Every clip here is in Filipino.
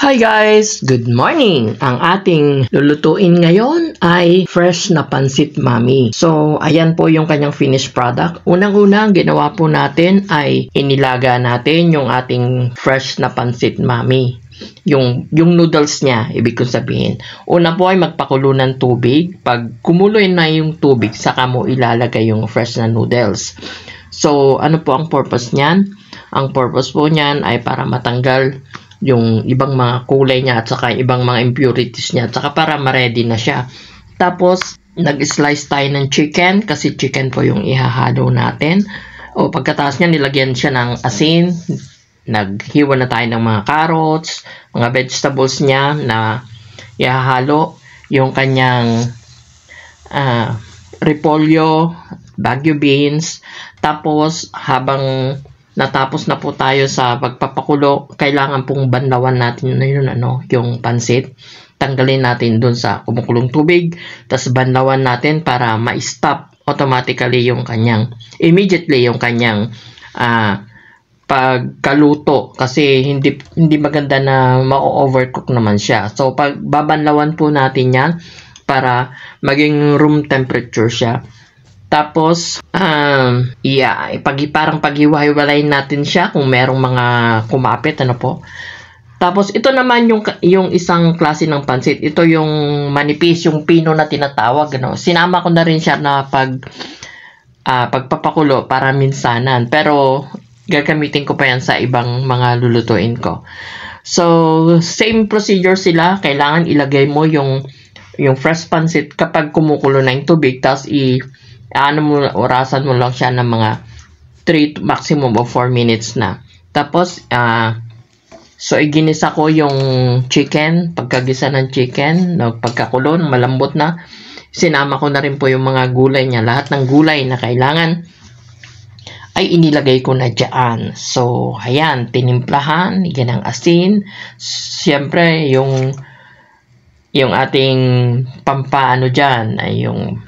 Hi guys! Good morning! Ang ating lulutuin ngayon ay fresh na pansit mami. So, ayan po yung kanyang finished product. Unang-una, ang ginawa po natin ay inilaga natin yung ating fresh na pansit mami. Yung noodles niya, ibig kong sabihin. Una po ay magpakulo ng tubig. Pag kumulo na yung tubig, saka mo ilalagay yung fresh na noodles. So, ano po ang purpose niyan? Ang purpose po niyan ay para matanggal yung ibang mga kulay niya at saka ibang mga impurities niya at saka para ma-ready na siya. Tapos, nag-slice tayo ng chicken kasi chicken po yung ihahalo natin. O pagkatapos niya, nilagyan siya ng asin. Naghiwa na tayo ng mga carrots, mga vegetables niya na ihahalo. Yung kanyang repolyo, bagu beans. Tapos, habang natapos na po tayo sa pagpapakulo, kailangan pong banlawan natin yung pansit. Tanggalin natin dun sa kumukulong tubig, tapos banlawan natin para ma-stop automatically immediately yung kanyang pagkaluto kasi hindi maganda na ma-overcook naman siya. So pag babanlawan po natin yan para maging room temperature siya. Tapos, parang paghiwa-hiwalayin natin siya kung merong mga kumapit, Tapos, ito naman yung isang klase ng pansit. Ito yung manipis, yung pino na tinatawag, Sinama ko na rin siya na pagpapakulo para minsanan. Pero, gagamitin ko pa yan sa ibang mga lulutuin ko. So, same procedure sila. Kailangan ilagay mo yung fresh pansit kapag kumukulo na yung tubig. Tapos, orasan mo lang siya ng mga 3 maximum of 4 minutes na. Tapos, so iginisa ko yung chicken. Pagkagisa ng chicken, pagkakulo, malambot na, sinama ko na rin po yung mga gulay niya. Lahat ng gulay na kailangan ay inilagay ko na dyan. So, ayan, tinimplahan, yan ang asin. Siyempre, yung ating pampaano dyan ay yung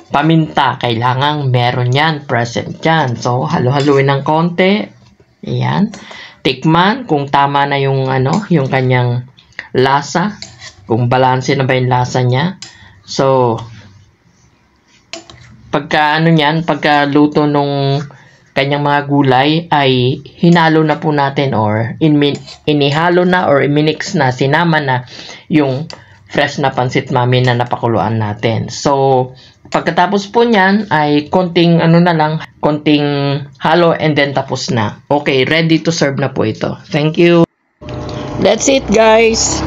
paminta, kailangang meron yan, present yan. So, halo-haluin ng konti. Ayan. Tikman kung tama na yung kanyang lasa. Kung balanse na ba yung lasa niya. So, pagka luto nung kanyang mga gulay ay hinalo na po natin or inihalo na or iminix na, sinama na yung fresh na pansit mami na napakuluan natin. So, pagkatapos po niyan ay konting halo and then tapos na. Okay, ready to serve na po ito. Thank you. That's it, guys.